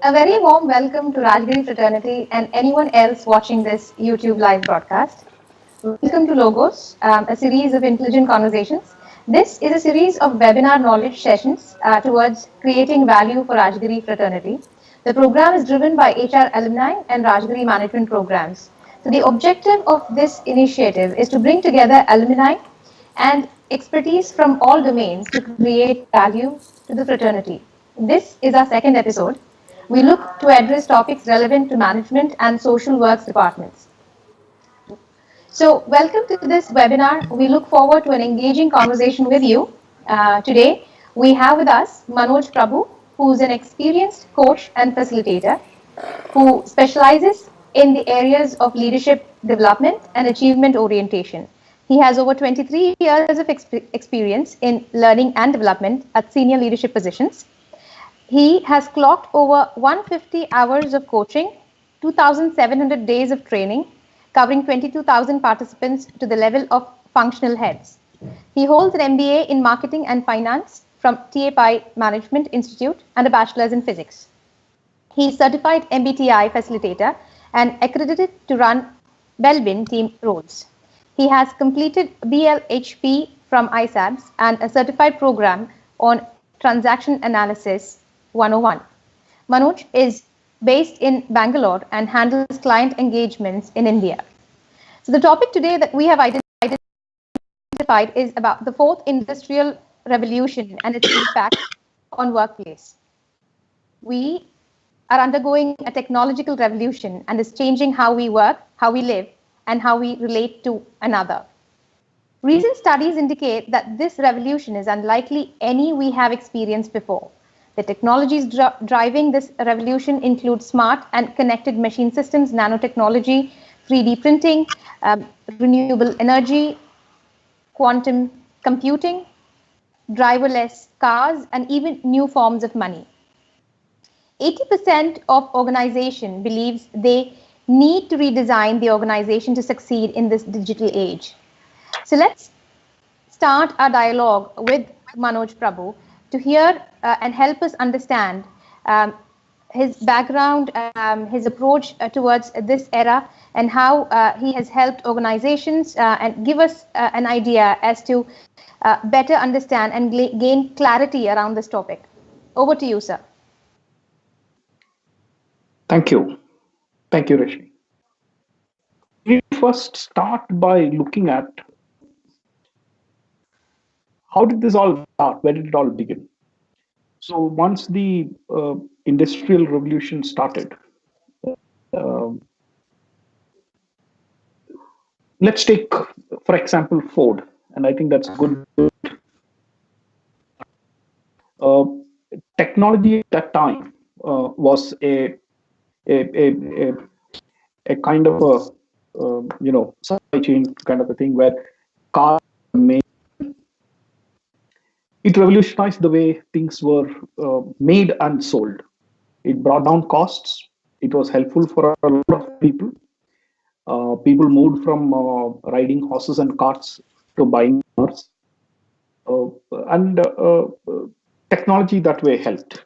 A very warm welcome to Rajgiri fraternity and anyone else watching this YouTube live broadcast. Welcome to Logos, a series of intelligent conversations. This is a series of webinar knowledge sessions towards creating value for Rajgiri fraternity. The program is driven by HR alumni and Rajgiri management programs. So the objective of this initiative is to bring together alumni and expertise from all domains to create value to the fraternity. This is our second episode. We look to address topics relevant to management and social works departments. So, welcome to this webinar. We look forward to an engaging conversation with you. Today, we have with us Manoj Prabhu, who is an experienced coach and facilitator who specializes in the areas of leadership development and achievement orientation. He has over 23 years of experience in learning and development at senior leadership positions. He has clocked over 150 hours of coaching, 2,700 days of training, covering 22,000 participants to the level of functional heads. He holds an MBA in marketing and finance from TAPI Management Institute and a bachelor's in physics. He is certified MBTI facilitator and accredited to run Belbin team roles. He has completed BLHP from ISABS and a certified program on transaction analysis 101. Manoj is based in Bangalore and handles client engagements in India. So the topic today that we have identified is about the fourth industrial revolution and its impact on workplace. We are undergoing a technological revolution and is changing how we work, how we live, and how we relate to another. Recent studies indicate that this revolution is unlikely any we have experienced before. The technologies driving this revolution include smart and connected machine systems, nanotechnology, 3D printing, renewable energy, quantum computing, driverless cars, and even new forms of money. 80% of organization believes they need to redesign the organization to succeed in this digital age. So let's start our dialogue with Manoj Prabhu to hear and help us understand his background, his approach towards this era, and how he has helped organizations and give us an idea as to better understand and gain clarity around this topic. Over to you, sir. Thank you. Thank you, Rashmi. We first start by looking at how did this all start? Where did it all begin? So once the industrial revolution started, uh, let's take, for example, Ford, and I think that's good. Uh, Technology at that time was a, a kind of a supply chain kind of a thing where cars made. It revolutionized the way things were made and sold. It brought down costs. It was helpful for a lot of people. People moved from riding horses and carts to buying cars. And technology that way helped.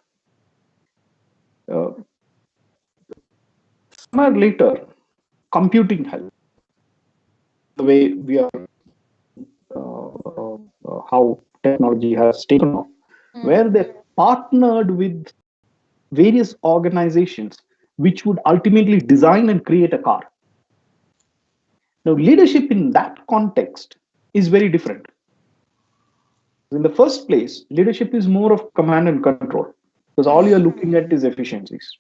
Somewhere later, computing helped. The way we are, how technology has taken off, where they partnered with various organizations which would ultimately design and create a car. Now, leadership in that context is very different. In the first place, leadership is more of command and control because all you're looking at is efficiencies.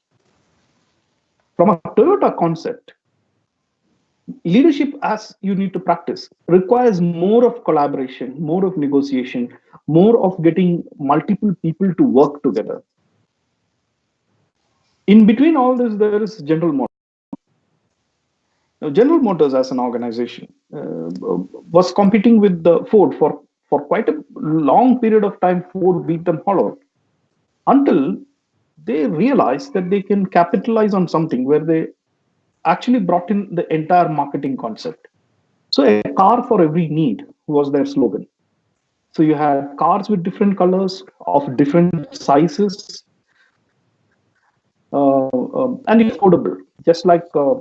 From a Toyota concept, leadership as you need to practice requires more of collaboration, more of negotiation, more of getting multiple people to work together. In between all this, there is General Motors. Now, General Motors as an organization was competing with the Ford for quite a long period of time. Ford beat them hollow until they realized that they can capitalize on something where they actually brought in the entire marketing concept. So a car for every need was their slogan. So you had cars with different colors of different sizes, and it's affordable, just like uh,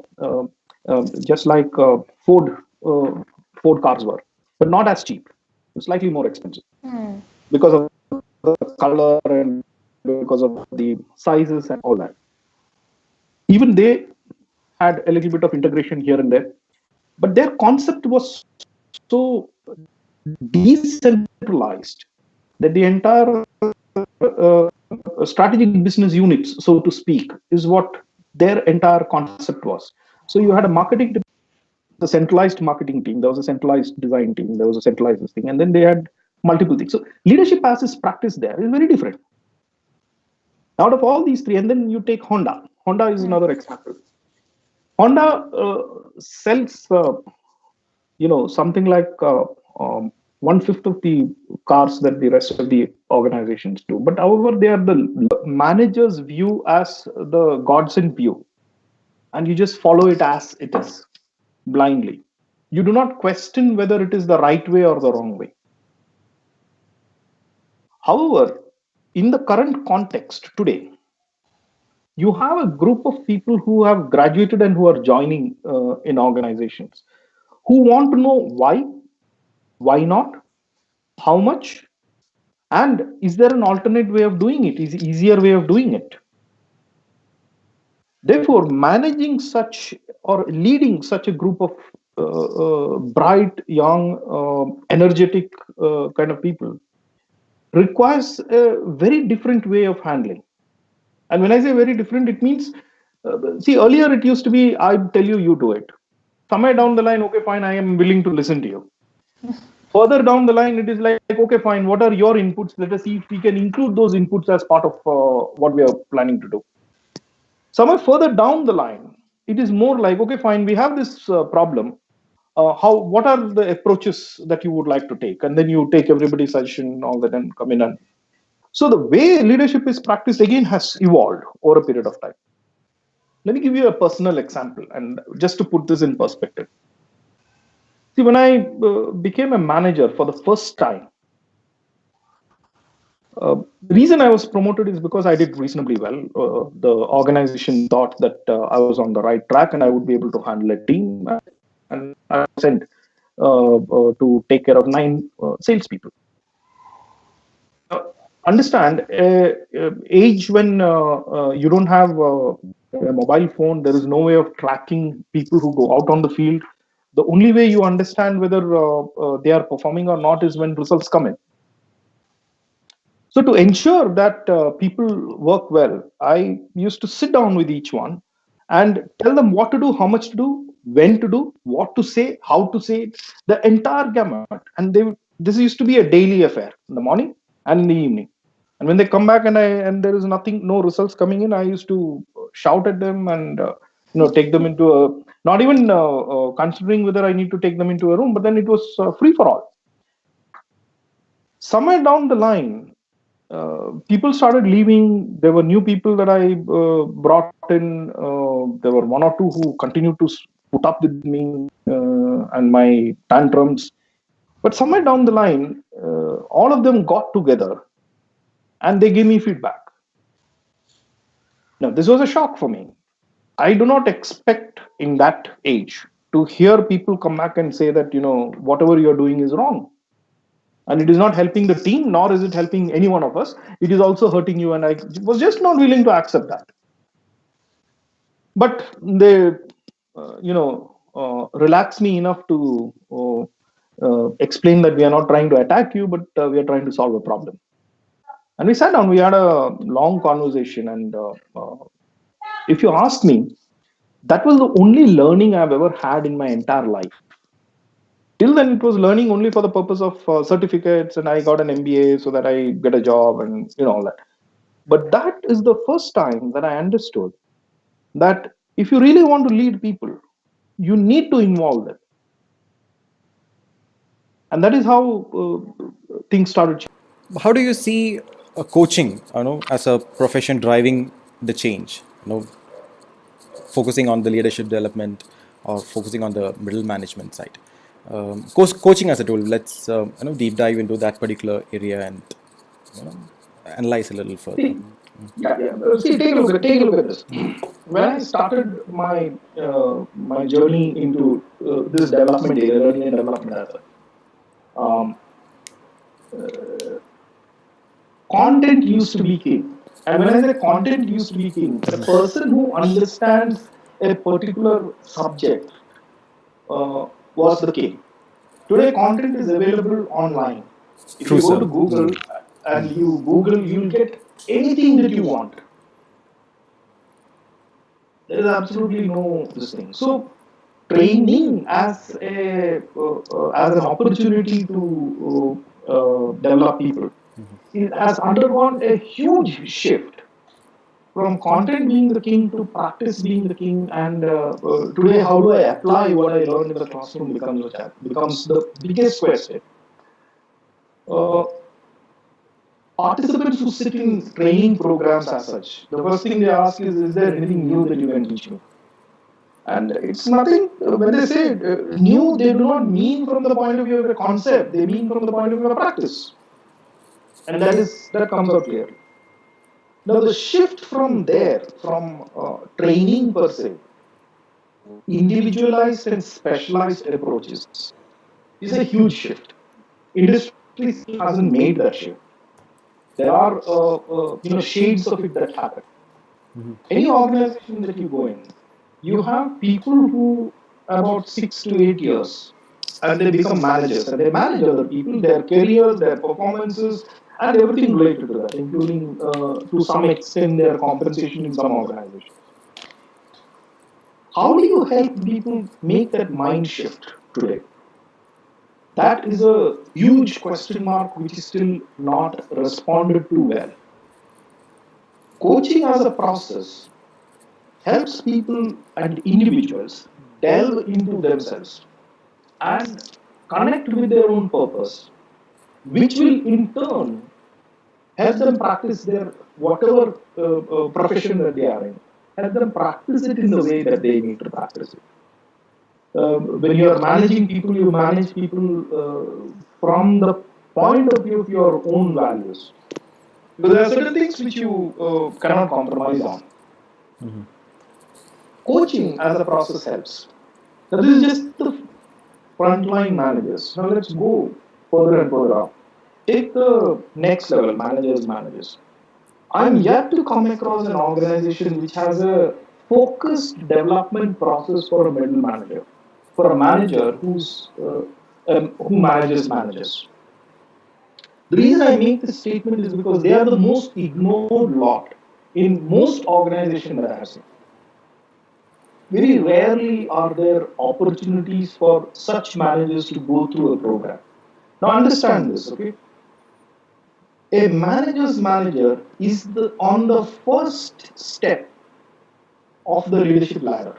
Ford cars were, but not as cheap, slightly more expensive because of the color and because of the sizes and all that. Even they had a little bit of integration here and there, but their concept was so decentralized that the entire strategic business units, so to speak, is what their entire concept was. So you had a marketing department, there was a centralized marketing team, there was a centralized design team, there was a centralized this thing, and then they had multiple things. So leadership as is practiced there is very different. Out of all these three, and then you take Honda. Honda is another example. Honda sells, something like one fifth of the cars that the rest of the organizations do. But however, they are the manager's view as the godsend view, and you just follow it as it is blindly. You do not question whether it is the right way or the wrong way. However, in the current context today, you have a group of people who have graduated and who are joining in organizations who want to know why not, how much, and is there an alternate way of doing it, is easier way of doing it. Therefore, managing such or leading such a group of bright, young, energetic kind of people requires a very different way of handling. And when I say very different, it means, see, earlier it used to be, I tell you, you do it. Somewhere down the line, okay, fine, I am willing to listen to you. Further down the line, it is like, okay, fine, what are your inputs? Let us see if we can include those inputs as part of what we are planning to do. Somewhere further down the line, it is more like, okay, fine, we have this problem. What are the approaches that you would like to take? And then you take everybody's suggestion, all that, and come in. And so the way leadership is practiced again has evolved over a period of time. Let me give you a personal example, and just to put this in perspective. See, when I became a manager for the first time, the reason I was promoted is because I did reasonably well. The organization thought that I was on the right track and I would be able to handle a team. And I was sent to take care of 9 salespeople. Understand, age when you don't have a mobile phone, there is no way of tracking people who go out on the field. The only way you understand whether they are performing or not is when results come in. So to ensure that people work well, I used to sit down with each one and tell them what to do, how much to do, when to do, what to say, how to say it, the entire gamut. And this used to be a daily affair in the morning and in the evening. And when they come back and there is nothing, no results coming in, I used to shout at them and take them into a, not even considering whether I need to take them into a room, but then it was free for all. Somewhere down the line, people started leaving. There were new people that I brought in. There were 1 or 2 who continued to put up with me and my tantrums. But somewhere down the line, all of them got together and they gave me feedback. Now, this was a shock for me. I do not expect in that age to hear people come back and say that, whatever you're doing is wrong. And it is not helping the team, nor is it helping any one of us. It is also hurting you. And I was just not willing to accept that. But they, relax me enough to explain that we are not trying to attack you, but we are trying to solve a problem. And we sat down, we had a long conversation. And if you ask me, that was the only learning I've ever had in my entire life. Till then, it was learning only for the purpose of certificates, and I got an MBA so that I get a job and all that. But that is the first time that I understood that if you really want to lead people, you need to involve them. And that is how things started changing. How do you see coaching, as a profession driving the change? Focusing on the leadership development or focusing on the middle management side. Coaching as a tool. Let's deep dive into that particular area and analyze a little further. Yeah, yeah. See, take a look at this. When I started my journey into this development area, learning and development as such, um, content used to be king. And when I say content used to be king, a person who understands a particular subject was the king. Today, content is available online. If True, you go sir. to Google and you Google, you'll get anything that you want. There is absolutely no this thing. So, training as an opportunity to develop people, it has undergone a huge shift from content being the king to practice being the king. And today, how do I apply what I learned in the classroom becomes the biggest question. Uh, Participants who sit in training programs as such, the first thing they ask is there anything new that you can teach me? And it's nothing, when they say new, they do not mean from the point of view of a concept, they mean from the point of view of a practice. And that comes out clearly. Now, the shift from there, from training per se, individualized and specialized approaches, is a huge shift. Industry still hasn't made that shift. There are shades of it that happen. Any organization that you go in, you have people who about 6 to 8 years, and they become managers and they manage other people, their careers, their performances, and everything related to that, including to some extent their compensation in some organizations. How do you help people make that mind shift today? That is a huge question mark which is still not responded to well. Coaching as a process helps people and individuals delve into themselves and connect with their own purpose, which will in turn help them practice their whatever profession that they are in, help them practice it in the way that they need to practice it. When you are managing people, you manage people from the point of view of your own values. Because there are certain things which you cannot compromise on. Coaching as a process helps. Now, this is just the frontline managers. Now, let's go further and further up. Take the next level, managers. I'm yet to come across an organization which has a focused development process for a middle manager, for a manager who manages managers. The reason I make this statement is because they are the most ignored lot in most organizations that I have seen. Very rarely are there opportunities for such managers to go through a program. Now understand this, okay? A manager's manager is on the first step of the leadership ladder.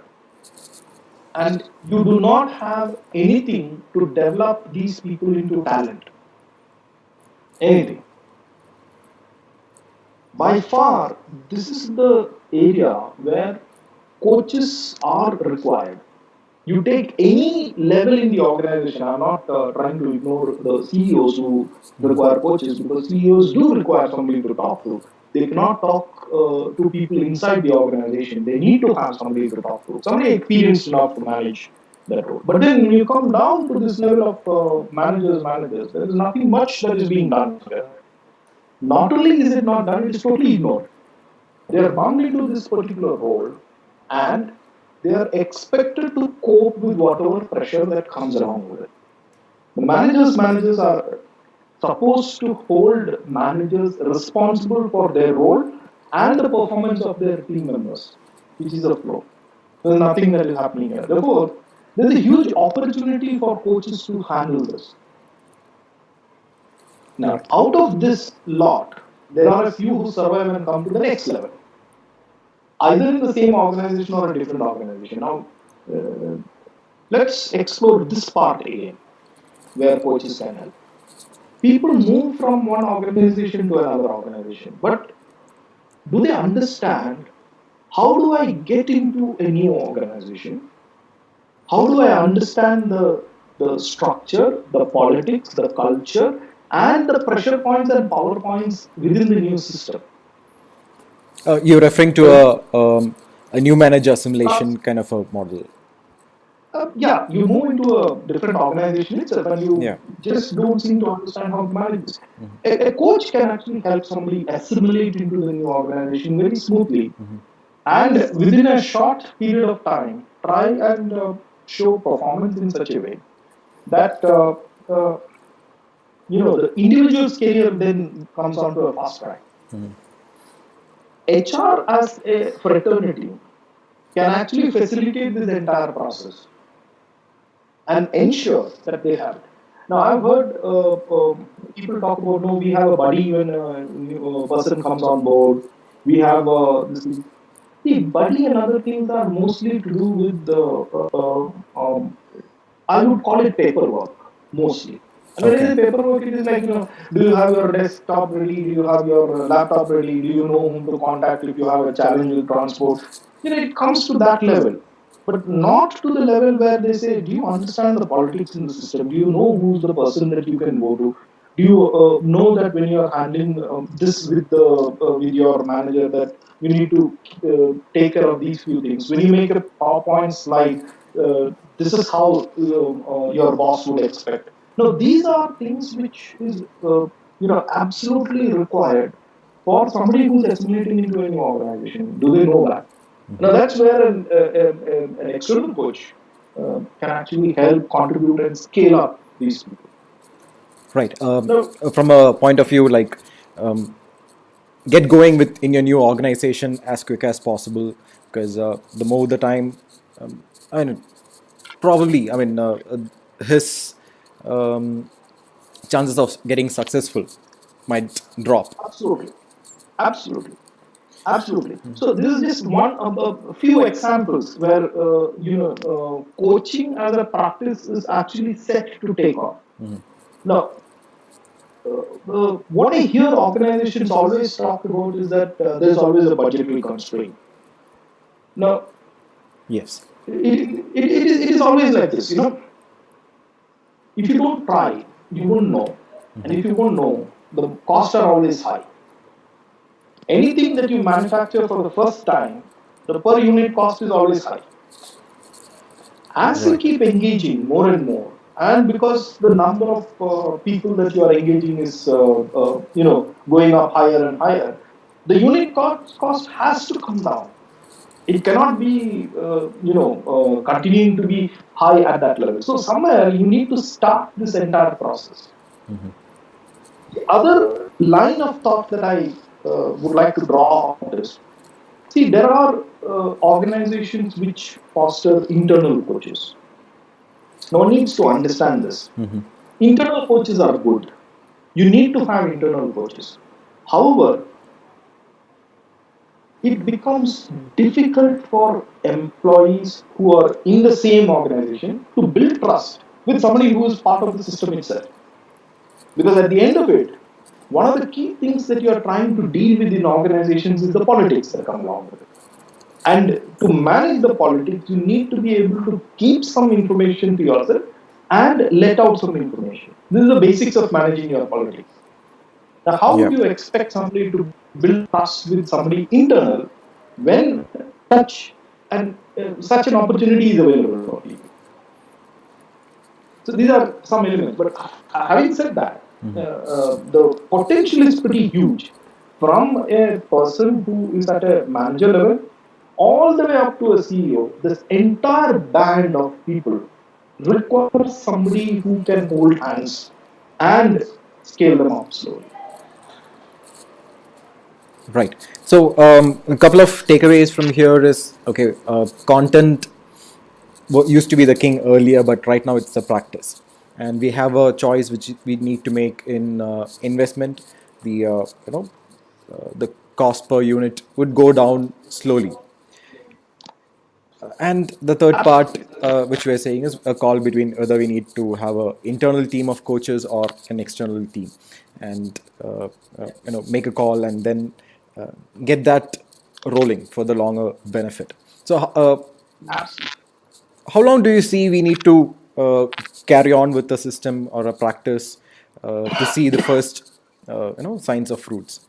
And you do not have anything to develop these people into talent. Anything. By far, this is the area where coaches are required. You take any level in the organization. I'm not trying to ignore the CEOs who require coaches, because CEOs do require somebody to talk to. They cannot talk to people inside the organization. They need to have somebody to talk to, somebody experienced enough to manage that role. But then when you come down to this level of managers, there is nothing much that is being done here. Not only is it not done, it is totally ignored. They are bound into this particular role, and they are expected to cope with whatever pressure that comes along with it. The managers are supposed to hold managers responsible for their role and the performance of their team members, which is a flow. There's nothing that is happening here. Therefore, there's a huge opportunity for coaches to handle this. Now, out of this lot, there are a few who survive and come to the next level, either in the same organization or a different organization. Now, let's explore this part again, where coaches can help. People move from one organization to another organization, but do they understand how do I get into a new organization? How do I understand the structure, the politics, the culture, and the pressure points and power points within the new system? You're referring to a new manager Uh, assimilation kind of a model. yeah, you move into a different organization itself and you Yeah. just don't seem to understand how to manage this. A coach can actually help somebody assimilate into the new organization very smoothly and within a short period of time try and show performance in such a way that uh, the individual's career then comes onto a fast track. HR as a fraternity can actually facilitate this entire process and ensure that they have it. Now, I've heard people talk about, no, we have a buddy when a new person comes on board. We have this thing. See, buddy and other things are mostly to do with I would call it paperwork mostly. And when I Okay. say paperwork, it is like, do you have your desktop ready? Do you have your laptop ready? Do you know whom to contact if you have a challenge with transport? It comes to that level, but not to the level where they say, do you understand the politics in the system? Do you know who's the person that you can go to? Do you know that when you are handling this with your manager that you need to take care of these few things? When you make a PowerPoint slide, this is how your boss would expect. Now, these are things which is absolutely required for somebody who's assimilating into a new organization. Do they know that? Now, that's where an external coach can actually help contribute and scale up these people. Right. Now, From a point of view, like, um, get going with in your new organization as quick as possible, because the more the time, I mean, probably, I mean, his um, chances of getting successful might drop. absolutely, absolutely, absolutely. So this is just one of a few examples where coaching as a practice is actually set to take off. Now, what I hear organizations always talk about is that there's always a budgetary constraint. Now, Yes. it is always like this. If you don't try, you won't know. And if you won't know, the costs are always high. Anything that you manufacture for the first time, the per unit cost is always high. As you Right. keep engaging more and more, and because the number of people that you are engaging is going up higher and higher, the unit cost has to come down. It cannot be continuing to be high at that level. So somewhere you need to start this entire process. The other line of thought that I would like to draw out is, see, there are organizations which foster internal coaches. No one needs to understand this. Internal coaches are good. You need to have internal coaches. However, it becomes difficult for employees who are in the same organization to build trust with somebody who is part of the system itself. Because at the end of it, one of the key things that you are trying to deal with in organizations is the politics that come along with it. And to manage the politics, you need to be able to keep some information to yourself and let out some information. This is the basics of managing your politics. Now, how Yeah. would you expect somebody to build trust with somebody internal when such an opportunity is available for people? So these are some elements. But having said that, the potential is pretty huge from a person who is at a manager level all the way up to a CEO. This entire band of people requires somebody who can hold hands and scale them up slowly. Right. So a couple of takeaways from here is, okay. Content used to be the king earlier, but right now it's the practice, and we have a choice which we need to make in investment. The the cost per unit would go down slowly. And the third part, Absolutely. which we're saying, is a call between whether we need to have an internal team of coaches or an external team, and make a call and then uh, get that rolling for the longer benefit. So, Absolutely. how long do you see we need to carry on with the system or a practice to see the first signs of fruits?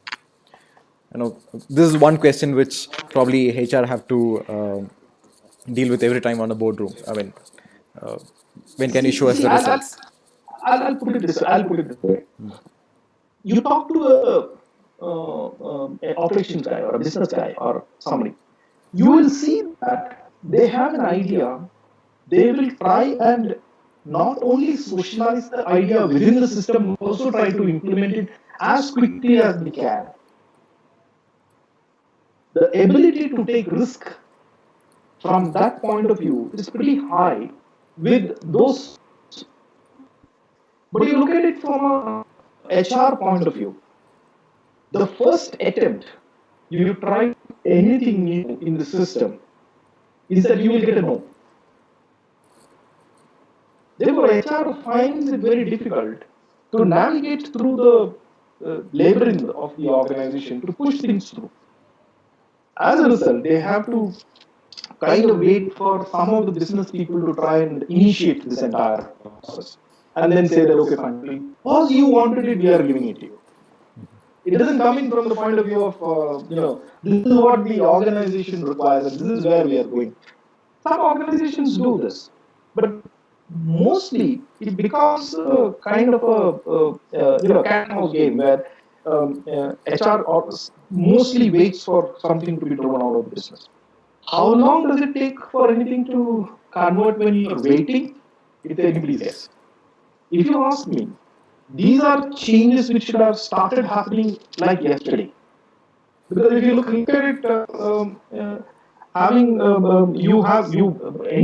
this is one question which probably HR have to deal with every time on a boardroom. I mean, uh, when can you show us See, the results? I'll put it this way. I'll put it this way. You talk to a operations guy or a business guy or somebody, you will see that they have an idea. They will try and not only socialize the idea within the system, also try to implement it as quickly as they can. The ability to take risk from that point of view is pretty high with those. But you look at it from a HR point of view. The first attempt you try anything new in the system is that you will get a no. Therefore, HR finds it very difficult to navigate through the labyrinth of the organization to push things through. As a result, they have to kind of wait for some of the business people to try and initiate this entire process and then say that, okay, fine, because you wanted it, we are giving it to you. It doesn't come in from the point of view of, this is what the organization requires and this is where we are going. Some organizations do this, but mostly it becomes a kind of a cat and mouse game where HR mostly waits for something to be driven out of the business. How long does it take for anything to convert when you are waiting? It's anybody's guess. If you ask me, these are changes which should have started happening like yesterday. Because if you look at it, any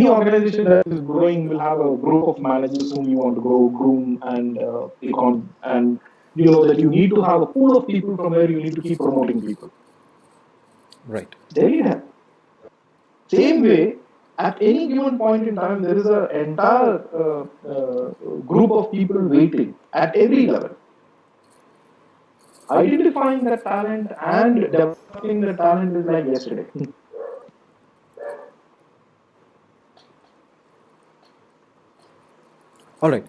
organization that is growing will have a group of managers whom you want to groom and take on, and you know that you need to have a pool of people from where you need to keep promoting people. Right. There you have. Same way, at any given point in time, there is an entire group of people waiting at every level. Identifying the talent and developing the talent is like yesterday. All right.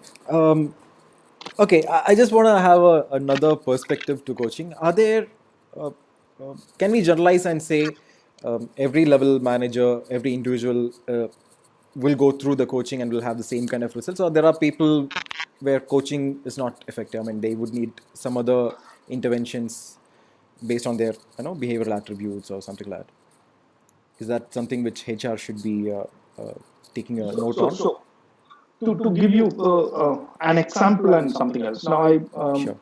Okay, I just want to have another perspective to coaching. Are there, can we generalize and say every level manager, every individual will go through the coaching and will have the same kind of results? Or there are people where coaching is not effective? I mean, they would need some other interventions based on their behavioral attributes or something like that. Is that something which HR should be taking a note on? So to give you an example and something else. Now, Sure.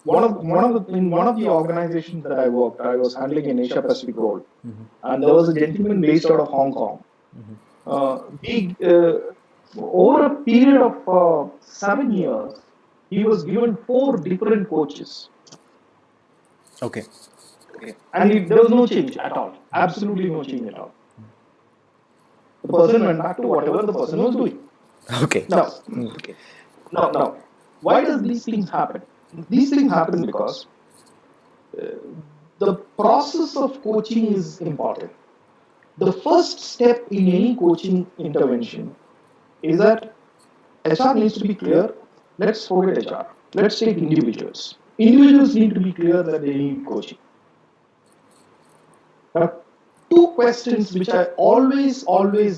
in one of the organizations that I worked, I was handling an Asia Pacific role, and there was a gentleman based out of Hong Kong. Over a period of 7 years, he was given 4 different coaches. Okay. And there was no change at all. Absolutely no change at all. The person went back to whatever the person was doing. Okay. Now, why does these things happen? These things happen because the process of coaching is important. The first step in any coaching intervention is that HR needs to be clear. Let's forget HR. Let's take individuals. Individuals need to be clear that they need coaching. Now, 2 questions which I always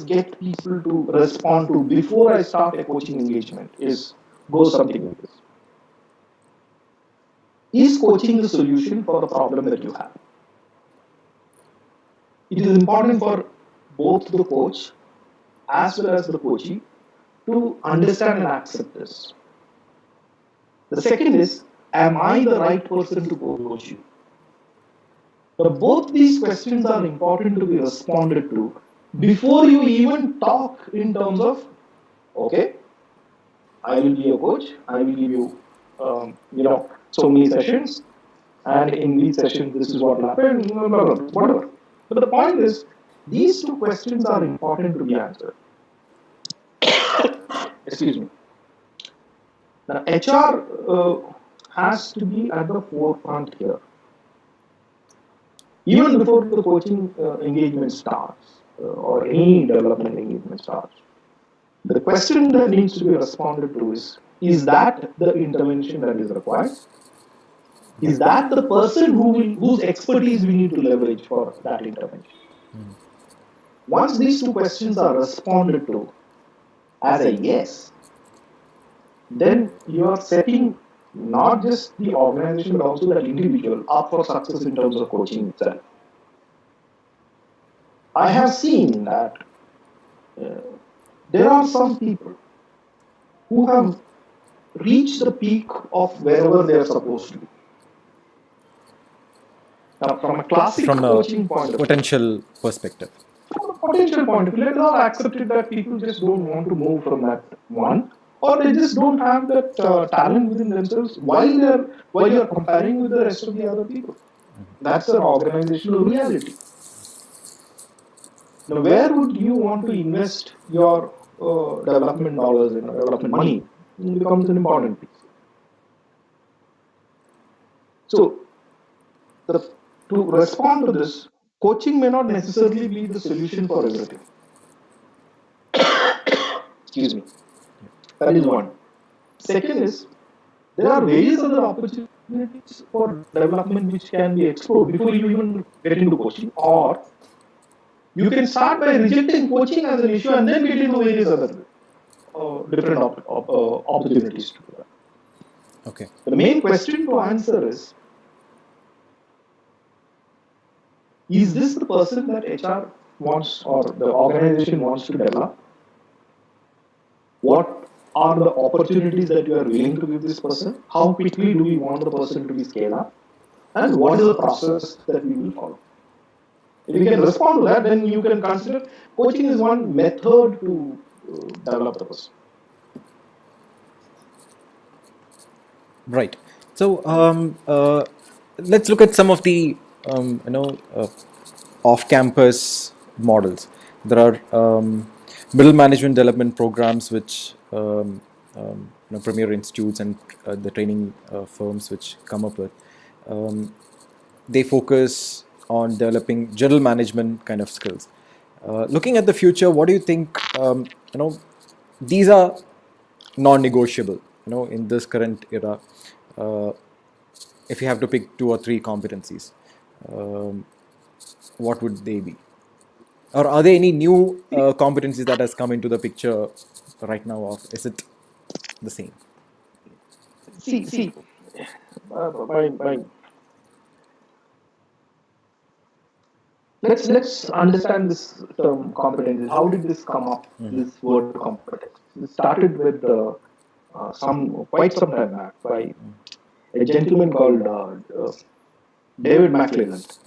get people to respond to before I start a coaching engagement goes something like this. Is coaching the solution for the problem that you have? It is important for both the coach as well as the coachee to understand and accept this. The second is, am I the right person to coach you? So both these questions are important to be responded to before you even talk in terms of, okay, I will be your coach, I will give you, so many sessions, and in these sessions, this is what will happen, whatever. But the point is, these 2 questions are important to be answered. Excuse me. Now, HR has to be at the forefront here. Even before the coaching engagement starts, or any development engagement starts, the question that needs to be responded to is that the intervention that is required? Is that the person whose expertise we need to leverage for that intervention? Once these two questions are responded to as a yes, then you are setting not just the organization but also that individual up for success in terms of coaching itself. I have seen that there are some people who have reached the peak of wherever they are supposed to be. Now, from a classic coaching point of view, potential perspective. from a potential point of view, let us all accept it that people just don't want to move from that one, or they just don't have that talent within themselves while you're comparing with the rest of the other people. That's an organizational reality. Now, where would you want to invest your development dollars in, development money? It becomes an important piece. So, to respond to this, coaching may not necessarily be the solution for everything. Excuse me. That is one. Second is, there are various other opportunities for development which can be explored before you even get into coaching, or you can start by rejecting coaching as an issue and then get into various other different opportunities to do that. Okay. The main question to answer is this the person that HR wants or the organization wants to develop? What are the opportunities that you are willing to give this person? How quickly do we want the person to be scaled up? And what is the process that we will follow? If you can respond to that, then you can consider coaching is one method to develop the person. Right. So let's look at some of the off-campus models. There are middle management development programs which premier institutes and the training firms which come up with. They focus on developing general management kind of skills. Looking at the future, what do you think? These are non-negotiable. In this current era, if you have to pick 2 or 3 competencies, what would they be? Or are there any new competencies that has come into the picture right now, or is it the same? See, let's understand this term competencies. How did this come up? This word competence. It started with quite some time back by a gentleman called David McClelland.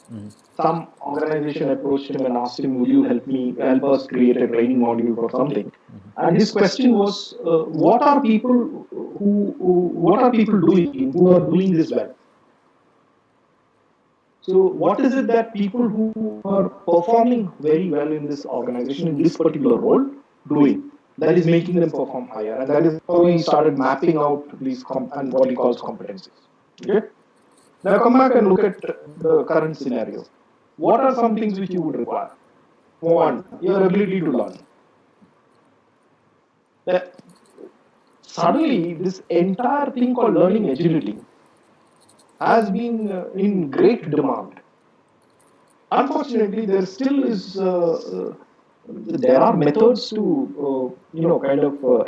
Some organization approached him and asked him, "Would you help us create a training module for something?" And his question was, "What are people doing who are doing this well? So, what is it that people who are performing very well in this organization in this particular role doing that is making them perform higher?" And that is how he started mapping out these and what he calls competencies. Okay. Now come back and look at the current scenario. What are some things which you would require? One, your ability to learn. Suddenly, this entire thing called learning agility has been in great demand. Unfortunately, there still is there are methods to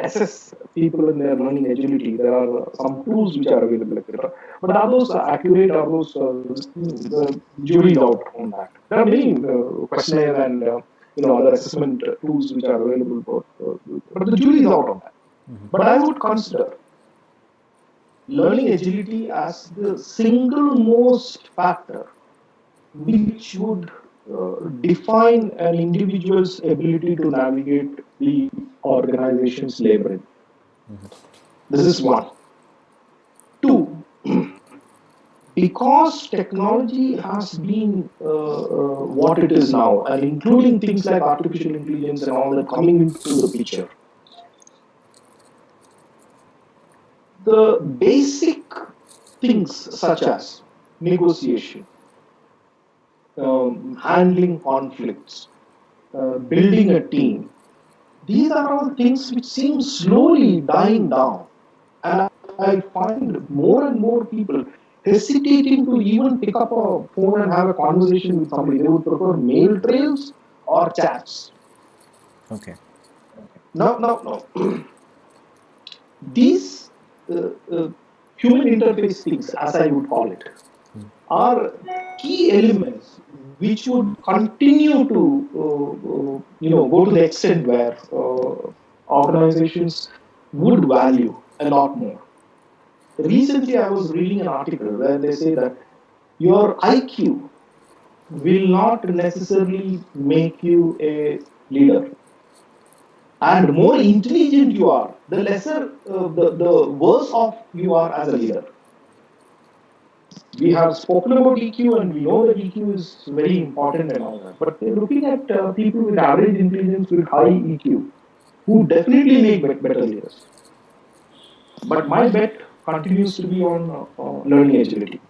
assess people in their learning agility. There are some tools which are available, etc. But are those accurate? Are those the jury's out on that? There are many questionnaire and other assessment tools which are available, but the jury is out on that. But I would consider learning agility as the single most factor which would define an individual's ability to navigate the organization's labyrinth. This is one. Two, because technology has been what it is now, and including things like artificial intelligence and all that coming into the picture, the basic things such as negotiation, handling conflicts, building a team, these are all things which seem slowly dying down. And I find more and more people, hesitating to even pick up a phone and have a conversation with somebody. They would prefer mail trails or chats. Okay. Now, these human interface things, as I would call it, are key elements which would continue to, go to the extent where organizations would value a lot more. Recently, I was reading an article where they say that your IQ will not necessarily make you a leader. And more intelligent you are, the lesser, the worse off you are as a leader. We have spoken about EQ and we know that EQ is very important and all that. But they're looking at people with average intelligence with high EQ who definitely make better leaders. But my bet continues to be on learning agility.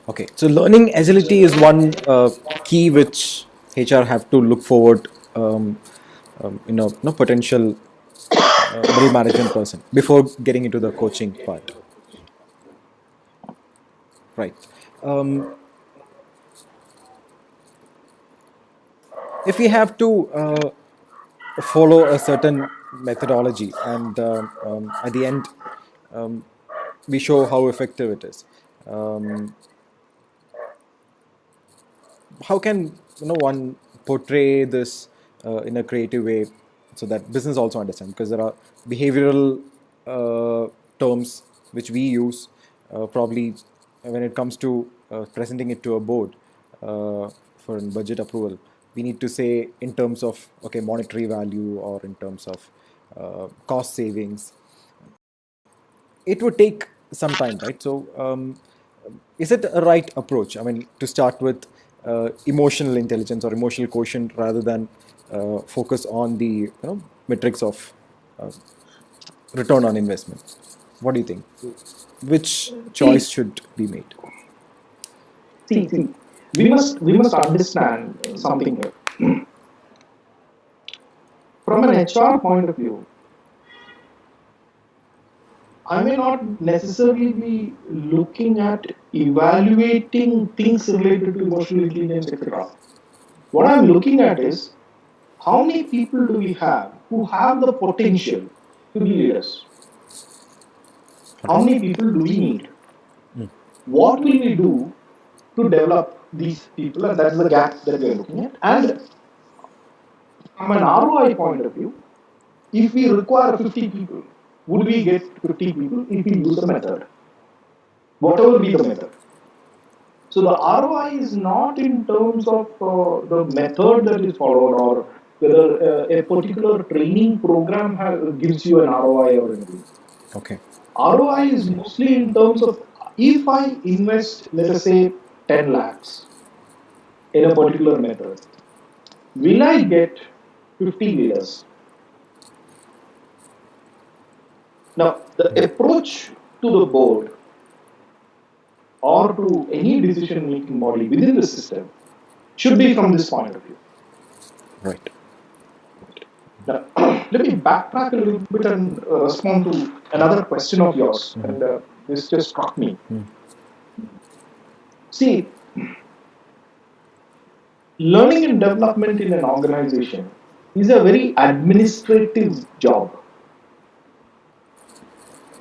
Okay, so learning agility is one key which HR have to look forward, potential middle management person before getting into the coaching part. Right. If we have to follow a certain methodology and at the end we show how effective it is, how can one portray this in a creative way so that business also understand, because there are behavioral terms which we use probably when it comes to presenting it to a board for budget approval. We need to say in terms of monetary value or in terms of cost savings. It would take some time, right? So is it a right approach, I mean, to start with emotional intelligence or emotional quotient rather than focus on the metrics of return on investment? What do you think? Which choice should be made? See, we must understand something here. From an HR point of view, I may not necessarily be looking at evaluating things related to emotional intelligence, etc. What I'm looking at is how many people do we have who have the potential to be leaders? How many people do we need? What will we do to develop these people? And that's the gap that we are looking at. And from an ROI point of view, if we require 50 people, would we get 50 people if we use a method? Whatever be the method. So the ROI is not in terms of the method that is followed or whether a particular training program gives you an ROI or anything. Okay. ROI is mostly in terms of if I invest, let us say, 10 lakhs in a particular method, will I get 50 leaders? Now, the approach to the board or to any decision-making body within the system should be from this point of view. Right. Now, let me backtrack a little bit and respond to another question of yours. And this just struck me. See, learning and development in an organization is a very administrative job.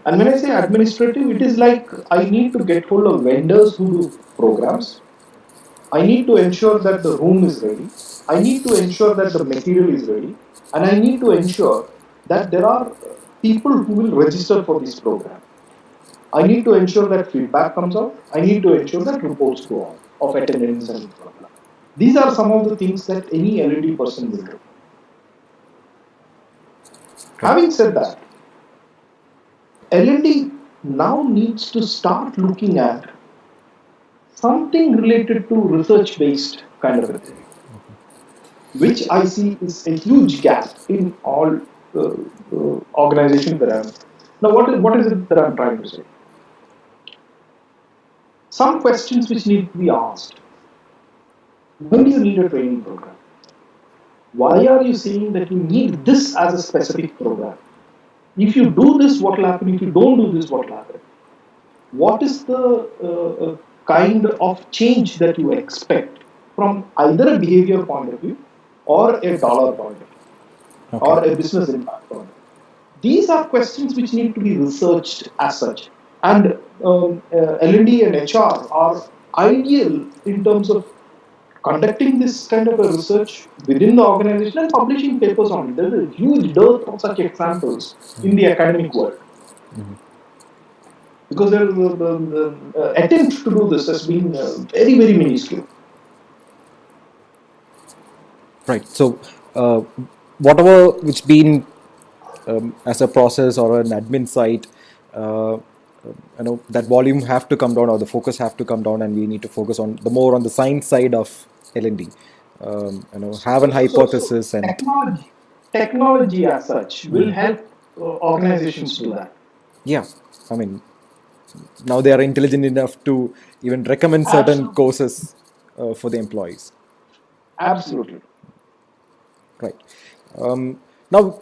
And when I say administrative, it is like I need to get hold of vendors who do programs. I need to ensure that the room is ready. I need to ensure that the material is ready. And I need to ensure that there are people who will register for this program. I need to ensure that feedback comes out. I need to ensure that reports go out of attendance and blah, blah. These are some of the things that any L&D person will do. Having said that, L&D now needs to start looking at something related to research-based kind of a thing, which I see is a huge gap in all organizations that I'm. Now, what is it that I'm trying to say? Some questions which need to be asked. When you need a training program, why are you saying that you need this as a specific program? If you do this, what will happen? If you don't do this, what will happen? What is the kind of change that you expect from either a behavior point of view or a dollar point of view or a business impact point of view? These are questions which need to be researched as such. And L&D and HR are ideal in terms of conducting this kind of a research within the organization and publishing papers on it. There's a huge dearth of such examples in the academic world. Because the attempt to do this has been very, very minuscule. Right. So, whatever which been as a process or an admin site, that volume have to come down, or the focus have to come down, and we need to focus on the more on the science side of L&D. Have an hypothesis and technology as such will help organizations do that. Yeah, I mean, now they are intelligent enough to even recommend certain courses for the employees. Absolutely. Right. Now,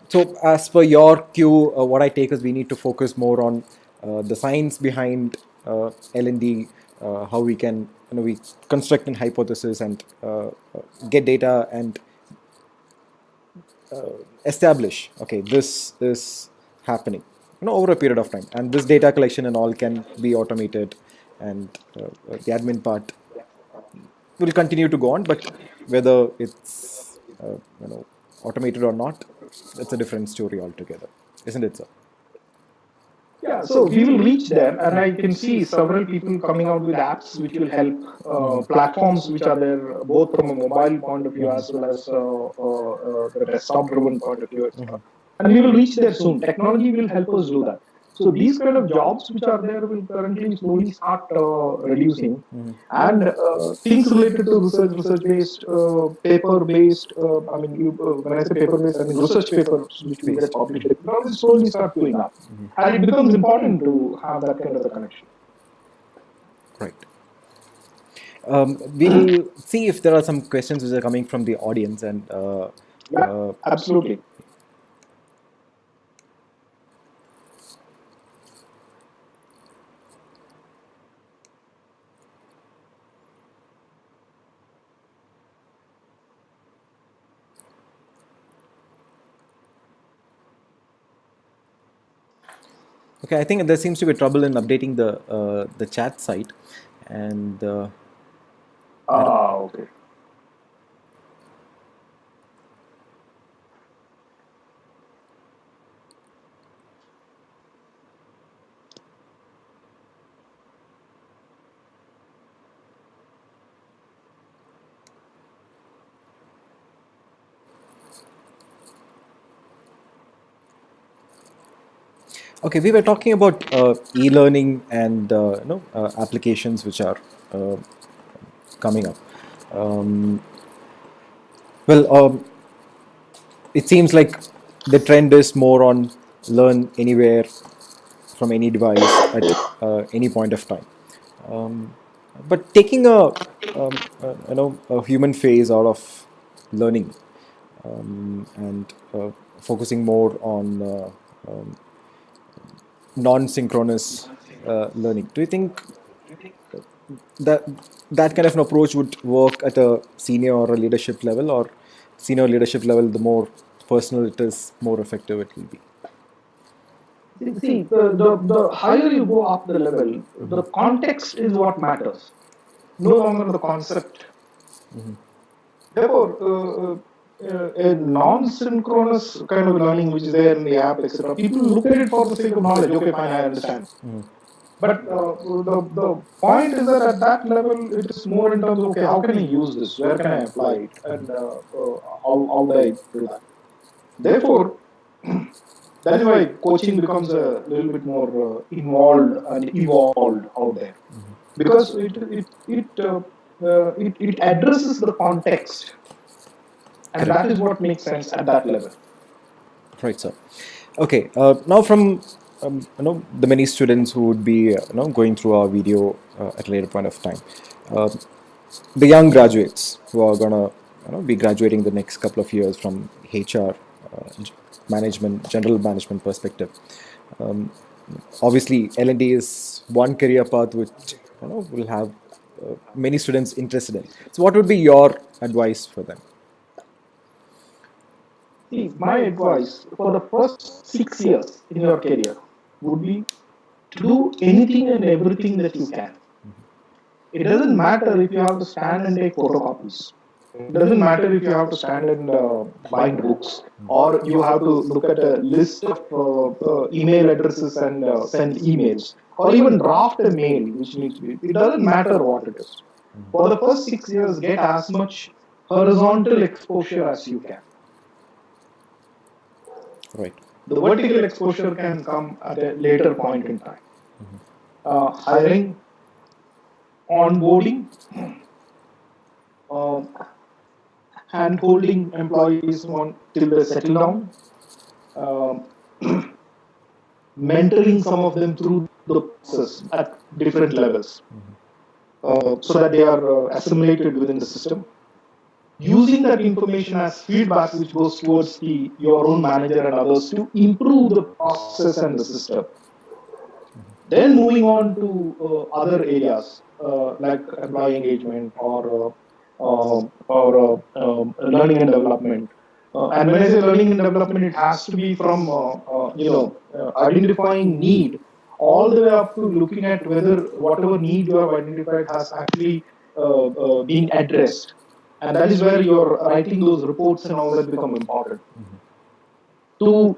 so as per your cue, what I take is we need to focus more on the science behind L&D, how we can, we construct an hypothesis and get data and establish, okay, this is happening, over a period of time, and this data collection and all can be automated, and the admin part will continue to go on, but whether it's automated or not, that's a different story altogether, isn't it, sir? Yeah, so we will reach there, and I can see several people coming out with apps which will help, platforms which are there both from a mobile point of view as well as the desktop-driven point of view. And we will reach there soon. Technology will help us do that. So these kind of jobs which are there will currently slowly start reducing, and things related to research-based, paper-based. I mean, when I say paper-based, I mean research papers which will get published. Technology slowly start going up, and it becomes important to have that kind of a connection. Right. We'll see if there are some questions which are coming from the audience, and yeah, absolutely. Okay, I think there seems to be trouble in updating the chat site, and okay. Okay, we were talking about e-learning and applications which are coming up. It seems like the trend is more on learn anywhere from any device at any point of time. But taking a human phase out of learning and focusing more on non-synchronous learning. Do you think that kind of an approach would work at a senior or a leadership level, or senior leadership level, the more personal it is, more effective it will be? See, the higher you go up the level, the context is what matters, no longer the concept. Therefore, a non-synchronous kind of learning which is there in the app, etc. People look at it for the sake of knowledge. Okay, fine, I understand. But the point is that at that level, it is more in terms of, okay, how can I use this? Where can I apply it? And how do I do that? Therefore, that is why coaching becomes a little bit more involved and evolved out there, because it addresses the context. And that is what makes sense at that level. Right, sir. Okay. Now, from the many students who would be going through our video at a later point of time, the young graduates who are gonna be graduating the next couple of years from HR management, general management perspective. Obviously, L&D is one career path which will have many students interested in. So, what would be your advice for them? See, my advice for the first 6 years in your career would be to do anything and everything that you can. It doesn't matter if you have to stand and take photocopies. It doesn't matter if you have to stand and bind books, or you have to look at a list of email addresses and send emails, or even draft a mail which needs to be. It doesn't matter what it is. For the first 6 years, get as much horizontal exposure as you can. Right. The vertical exposure can come at a later point in time. Hiring, onboarding, hand holding employees till they settle down, mentoring some of them through the process at different levels, so that they are assimilated within the system. Using that information as feedback, which goes towards your own manager and others to improve the process and the system. Then moving on to other areas like employee engagement or learning and development. And when I say learning and development, it has to be from identifying need all the way up to looking at whether whatever need you have identified has actually been addressed. And that is where you're writing those reports and all that become important. To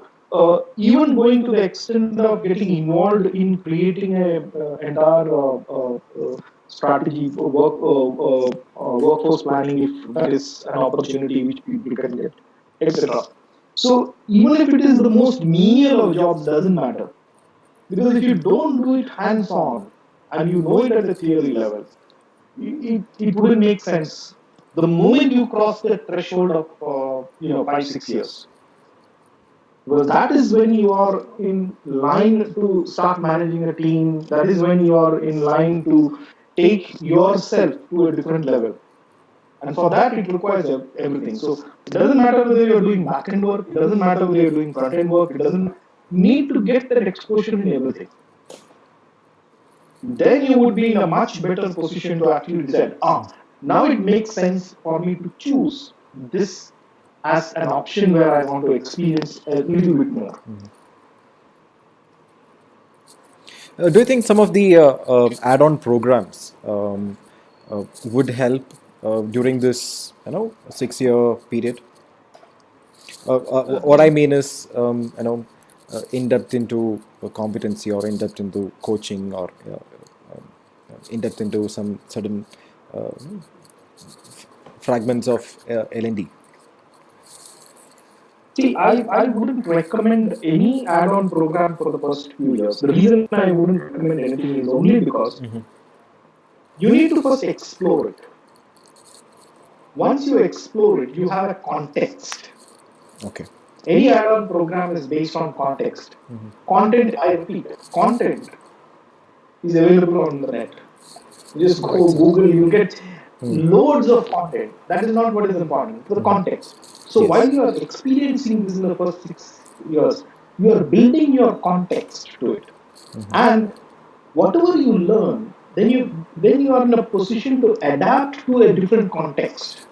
even going to the extent of getting involved in creating a entire strategy for workforce planning, if that is an opportunity which people can get, etc. So even if it is the most menial of jobs, doesn't matter, because if you don't do it hands-on and you know it at a theory level, it wouldn't make sense. The moment you cross the threshold of 5-6 years, because that is when you are in line to start managing a team. That is when you are in line to take yourself to a different level. And for that, it requires everything. So it doesn't matter whether you're doing back-end work, it doesn't matter whether you're doing front-end work, it doesn't need to get that exposure in everything. Then you would be in a much better position to actually decide, now it makes sense for me to choose this as an option where I want to experience a little bit more. Do you think some of the add-on programs would help during this 6-year period? What I mean is in depth into competency, or in depth into coaching, or in depth into some certain fragments of L&D. See, I wouldn't recommend any add-on program for the first few years. The reason I wouldn't recommend anything is only because you need to first explore it. Once you explore it, you have a context. Okay. Any add-on program is based on context. Content, I repeat, content is available on the net. You just go Google, you get loads of content. That is not what is important. It's the context. So while you are experiencing this in the first 6 years, you are building your context to it. And whatever you learn, then you are in a position to adapt to a different context.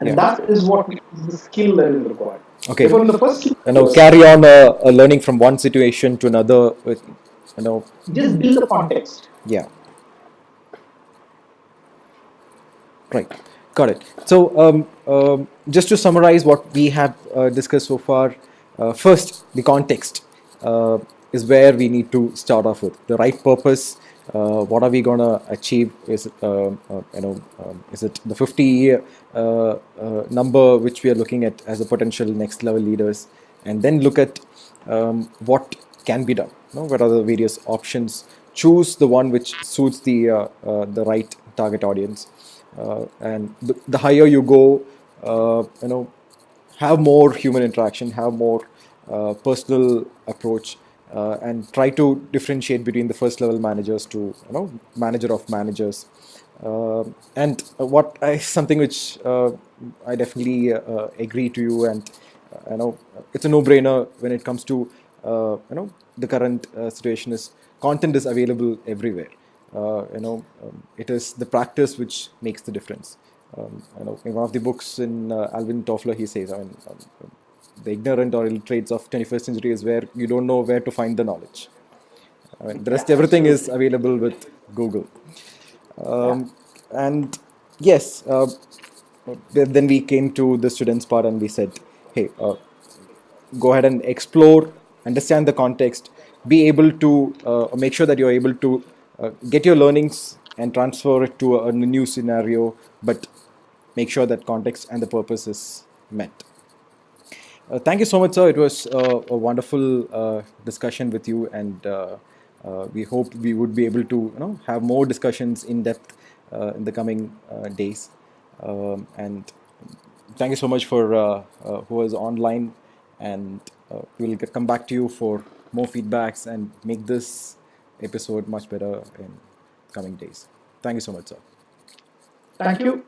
And that is what is the skill that is required. Okay. From the first carry on learning from one situation to another with just build the context. Yeah. Right. Got it. So just to summarize what we have discussed so far, first, the context is where we need to start off with. The right purpose. What are we going to achieve? Is it, is it the 50 number which we are looking at as a potential next level leaders, and then look at what can be done. What are the various options? Choose the one which suits the right target audience, and the higher you go, have more human interaction, have more personal approach. And try to differentiate between the first level managers to manager of managers, and something which I definitely agree to you, and it's a no-brainer when it comes to the current situation is content is available everywhere. It is the practice which makes the difference. In one of the books in Alvin Toffler, he says, the ignorant or illiterates of 21st century is where you don't know where to find the knowledge. The rest, everything is available with Google. And yes, then we came to the students part and we said, hey, go ahead and explore, understand the context, be able to make sure that you're able to get your learnings and transfer it to a new scenario, but make sure that context and the purpose is met. Thank you so much, sir. It was a wonderful discussion with you, and we hope we would be able to have more discussions in depth in the coming days. And thank you so much for who was online, and we'll come back to you for more feedbacks and make this episode much better in coming days. Thank you so much, sir. Thank you.